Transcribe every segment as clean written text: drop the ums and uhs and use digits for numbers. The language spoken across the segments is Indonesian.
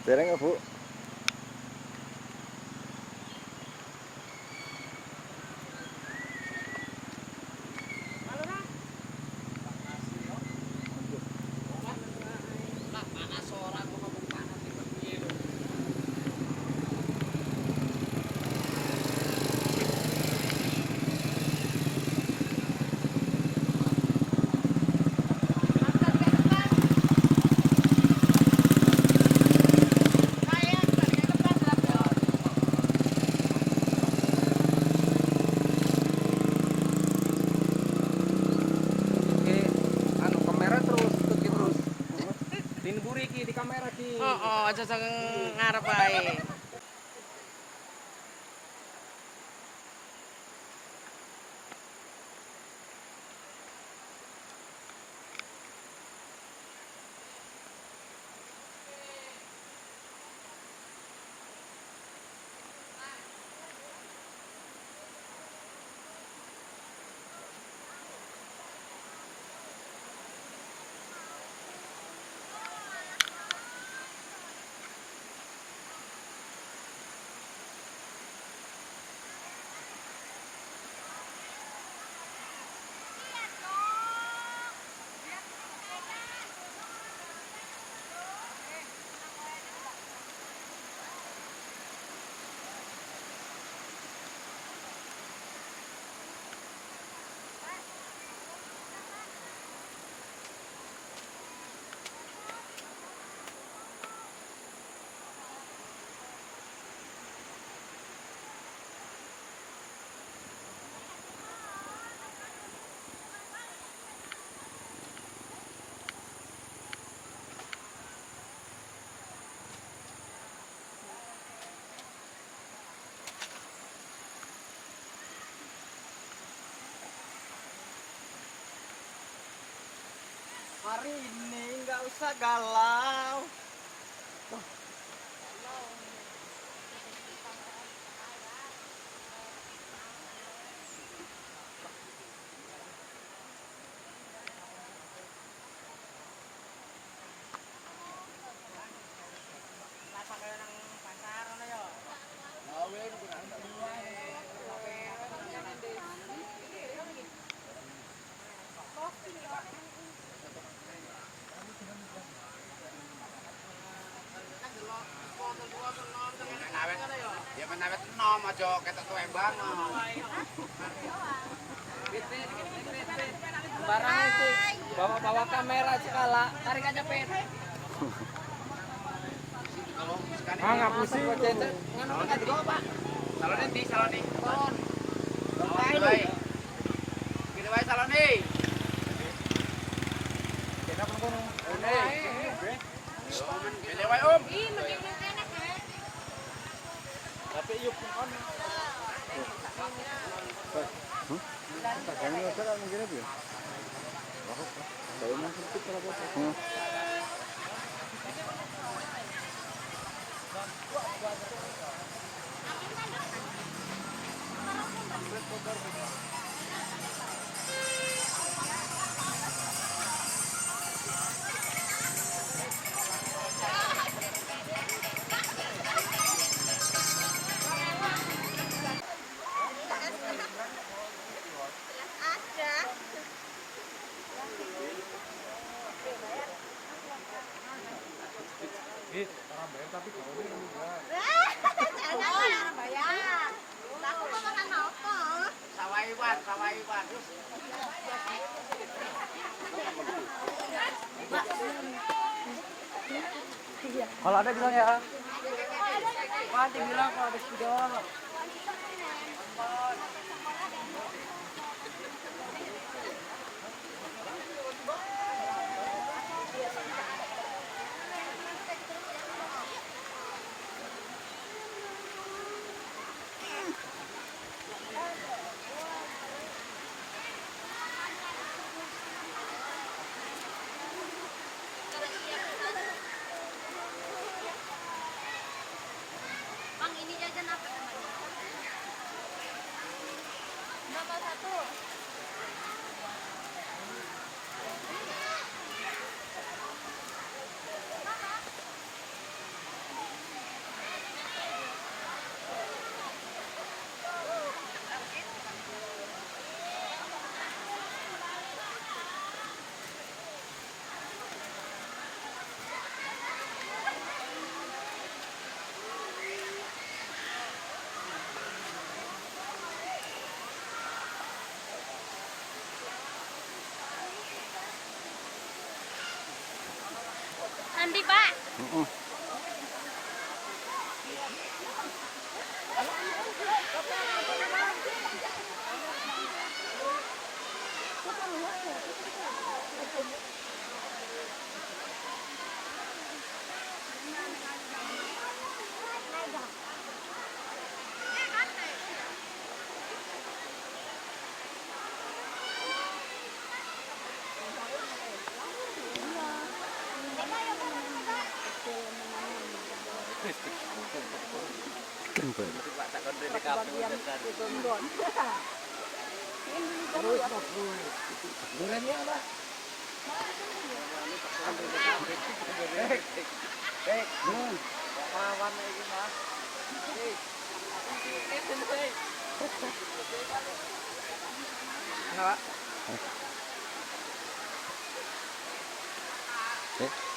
Dereng ya, Bu? Di kamera ki. Oh, aja sang ngarep ae. Hari ini nggak usah galau. Ya menawet enom aja ketok tuwek banget. Barang itu bawa kamera sekala, tarik aja pet. Kalau sekali Nggak pusing. Nganu kan juga Pak. salon di salon di. Kon. Gini wae. Gini wae salon di. Kita pun kono. Gini wae Om. Tapi yuk on. Kami hotel kan mungkin apa ya? Kalau masuk itu berapa? Tapi kalau ini enggak. Bayar. Aku mau makan apa? Sawaiwan. Kalau ada bilang ya. Nanti bilang kalau ada sudah. Bang, ini jajan apa namanya? Berapa satu?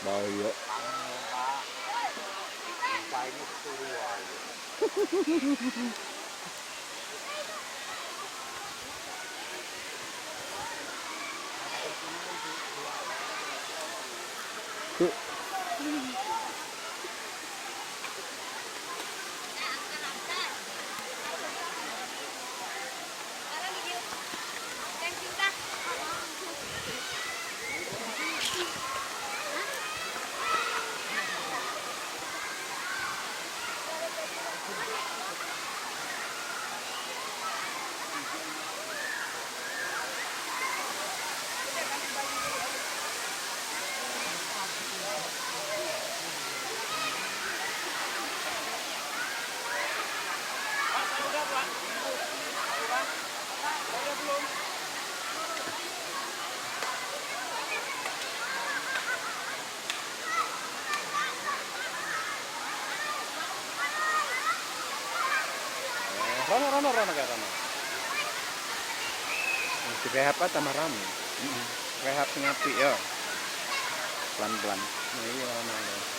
Bahaya. Rono kayak rono. Direhab apa tambah rame. Rehab ngapi ya. Pelan-pelan. Nah, iya nah.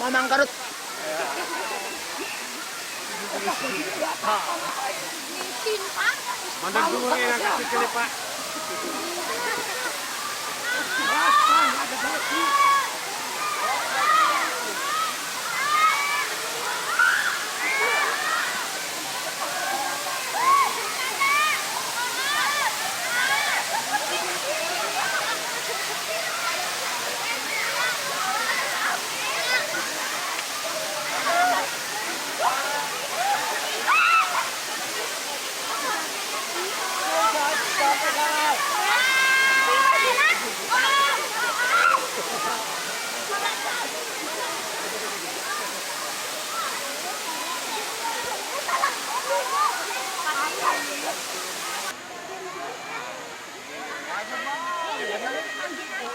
Mamang karut. Mana dulu yang kasih kali Pak?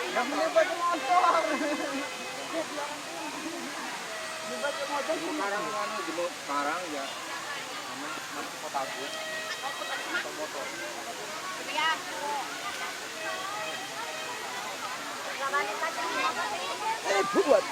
Yang melibat motor. Melibat motor sekarang Sekarang ya. Nanti kota gue. Motor. Buat.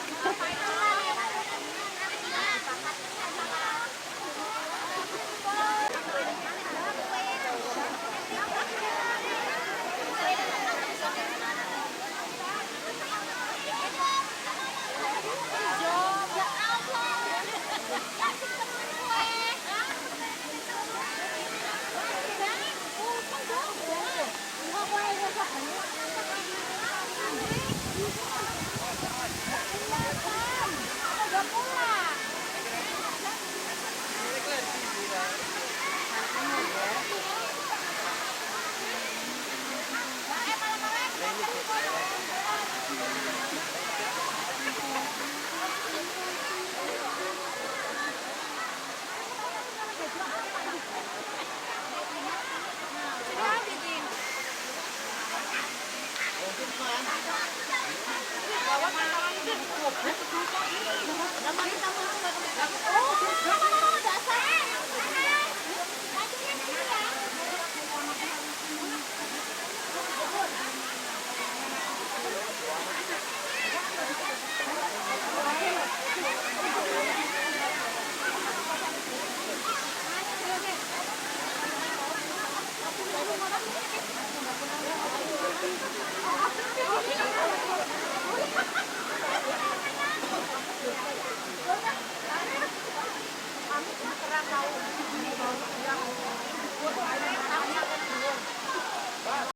orang tahu.